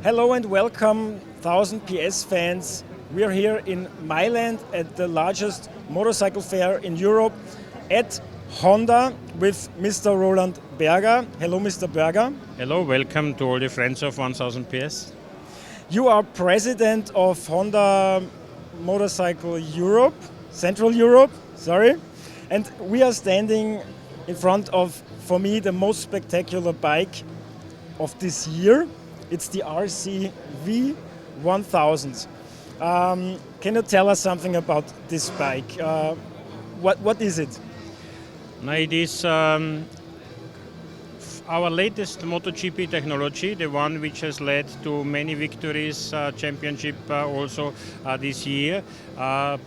Hello and welcome 1000 PS fans. We are here in Milan at the largest motorcycle fair in Europe at Honda with Mr. Roland Berger. Hello, Mr. Berger. Hello, welcome to all the friends of 1000 PS. You are president of Honda Motorcycle Europe, Central Europe, sorry. And we are standing in front of, for me, the most spectacular bike of this year. It's the RC213V-S. Can you tell us something about this bike? What is it? Now it is our latest MotoGP technology, the one which has led to many victories, championship also this year,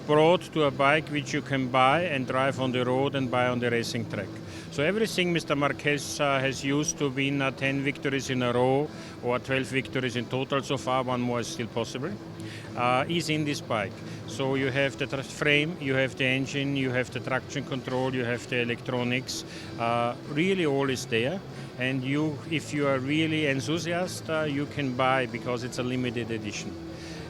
brought to a bike which you can buy and drive on the road and buy on the racing track. So everything Mr. Márquez has used to win 10 victories in a row or 12 victories in total so far, one more is still possible, is in this bike. So you have the frame, you have the engine, you have the traction control, you have the electronics, really all is there. And you, if you are really enthusiastic, you can buy because it's a limited edition.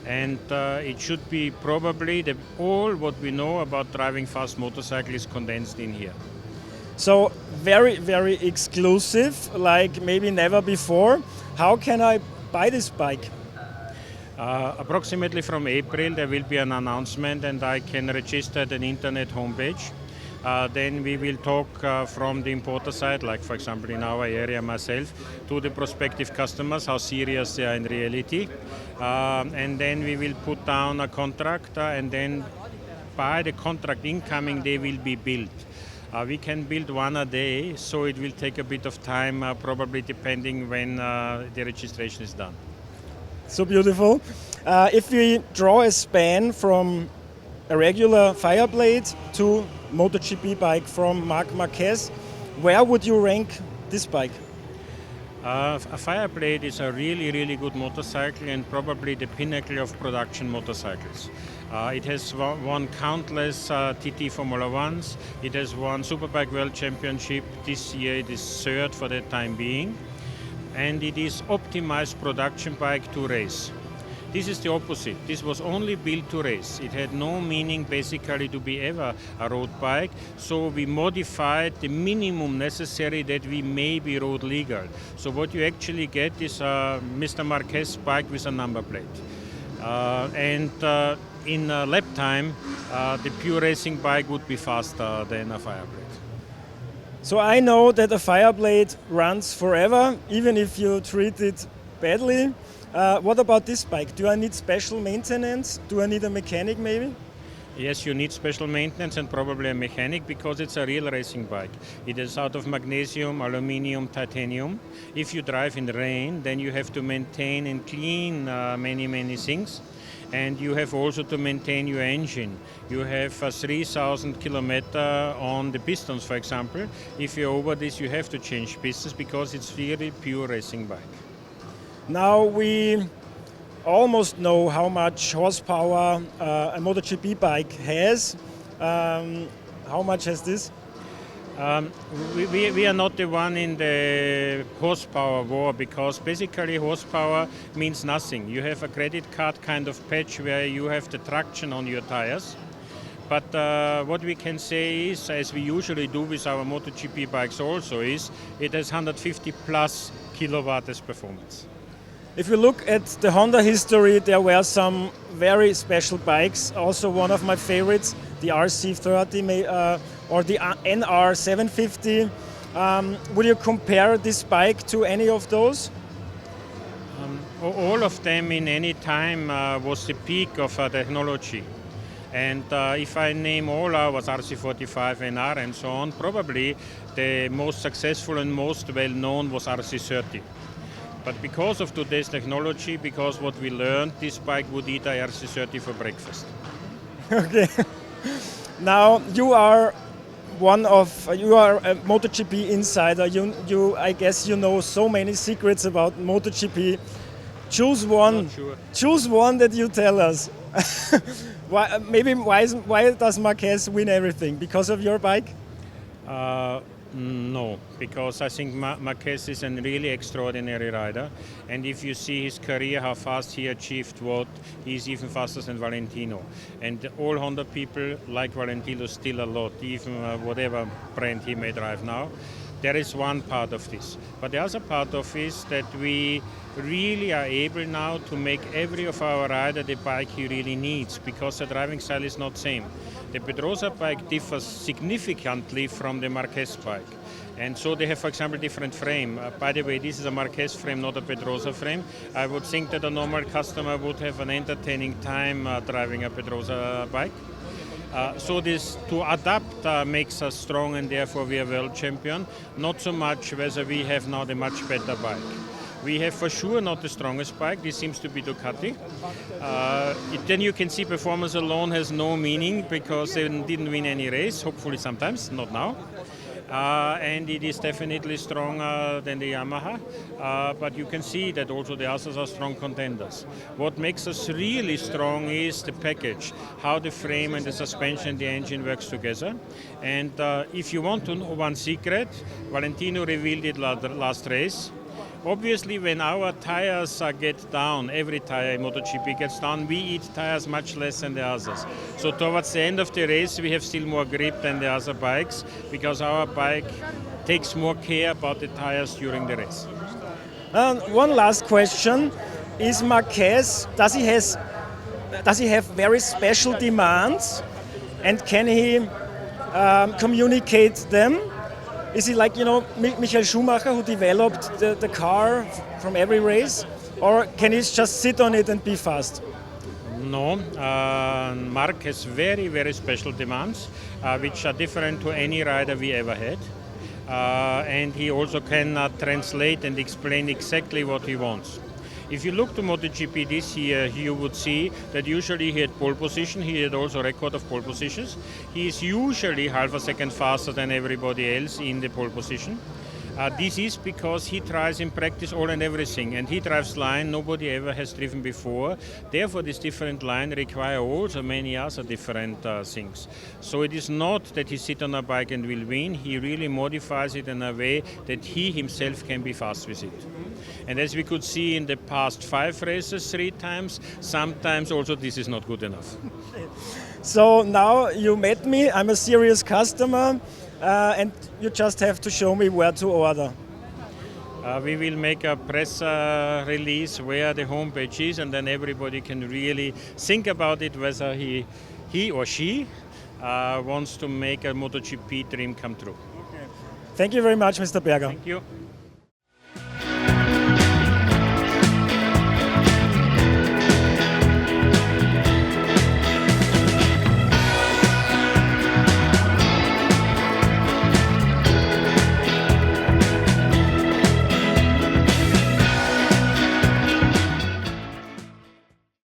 And it should be probably all what we know about driving fast motorcycle is condensed in here. So very, very exclusive, like maybe never before. How can I buy this bike? Approximately from April there will be an announcement and I can register at an internet homepage. Then we will talk from the importer side, like for example in our area myself, to the prospective customers, how serious they are in reality. And then we will put down a contract and then by the contract incoming they will be built. We can build one a day, so it will take a bit of time, probably depending when the registration is done. So beautiful. If we draw a span from a regular Fireblade to MotoGP bike from Marc Márquez, where would you rank this bike? A Fireblade is a really, really good motorcycle and probably the pinnacle of production motorcycles. It has won countless TT Formula 1s. It has won Superbike World Championship. This year it is third for the time being. And it is optimized production bike to race. This is the opposite. This was only built to race. It had no meaning basically to be ever a road bike. So we modified the minimum necessary that we may be road legal. So what you actually get is a Mr. Márquez bike with a number plate. In lap time, the pure racing bike would be faster than a Fireblade. So I know that a Fireblade runs forever, even if you treat it badly. What about this bike? Do I need special maintenance? Do I need a mechanic maybe? Yes, you need special maintenance and probably a mechanic because it's a real racing bike. It is out of magnesium, aluminium, titanium. If you drive in the rain, then you have to maintain and clean many things. And you have also to maintain your engine. You have 3,000 kilometers on the pistons, for example. If you're over this, you have to change pistons because it's really pure racing bike. Now we almost know how much horsepower a MotoGP bike has. How much has this? We are not the one in the horsepower war because basically horsepower means nothing. You have a credit card kind of patch where you have the traction on your tires. But what we can say is, as we usually do with our MotoGP bikes also, is it has 150 plus kilowatt as performance. If you look at the Honda history, there were some very special bikes. Also one of my favorites, the RC30 or the NR750. Would you compare this bike to any of those? All of them in any time was the peak of technology. And if I name all ours, RC45, NR and so on, probably the most successful and most well-known was RC30. But because of today's technology, because what we learned, this bike would eat a RC30 for breakfast. Okay. Now you are a MotoGP insider. I guess you know so many secrets about MotoGP. Choose one. Not sure. Choose one that you tell us. Why does Márquez win everything? Because of your bike? No, because I think Márquez is a really extraordinary rider, and if you see his career, how fast he achieved what, he's even faster than Valentino. And all Honda people like Valentino still a lot, even whatever brand he may drive now. There is one part of this. But the other part of it is that we really are able now to make every of our rider the bike he really needs, because the driving style is not the same. The Pedrosa bike differs significantly from the Márquez bike. And so they have, for example, different frame. By the way, this is a Márquez frame, not a Pedrosa frame. I would think that a normal customer would have an entertaining time driving a Pedrosa bike. So this to adapt makes us strong, and therefore we are world champion. Not so much whether we have now the much better bike. We have for sure not the strongest bike. This seems to be Ducati. Then you can see performance alone has no meaning, because they didn't win any race, hopefully sometimes, not now. And it is definitely stronger than the Yamaha, but you can see that also the others are strong contenders. What makes us really strong is the package, how the frame and the suspension and the engine works together. And if you want to know one secret, Valentino revealed it last race. Obviously, when our tires get down, every tire in MotoGP gets down, we eat tires much less than the others. So towards the end of the race, we have still more grip than the other bikes, because our bike takes more care about the tires during the race. One last question: is Márquez, does he have very special demands, and can he communicate them? Is he like, Michael Schumacher, who developed the car from every race? Or can he just sit on it and be fast? No, Marc has very, very special demands, which are different to any rider we ever had. And he also can translate and explain exactly what he wants. If you look to MotoGP this year, you would see that usually he had pole position. He had also a record of pole positions. He is usually half a second faster than everybody else in the pole position. This is because he tries in practice all and everything, and he drives line nobody ever has driven before. Therefore, this different line require also many other different things. So it is not that he sits on a bike and will win. He really modifies it in a way that he himself can be fast with it. And as we could see in the past 5 races 3 times, sometimes also this is not good enough. So now you met me, I'm a serious customer, and you just have to show me where to order. We will make a press release where the homepage is, and then everybody can really think about it, whether he or she wants to make a MotoGP dream come true. Okay. Thank you very much, Mr. Berger. Thank you.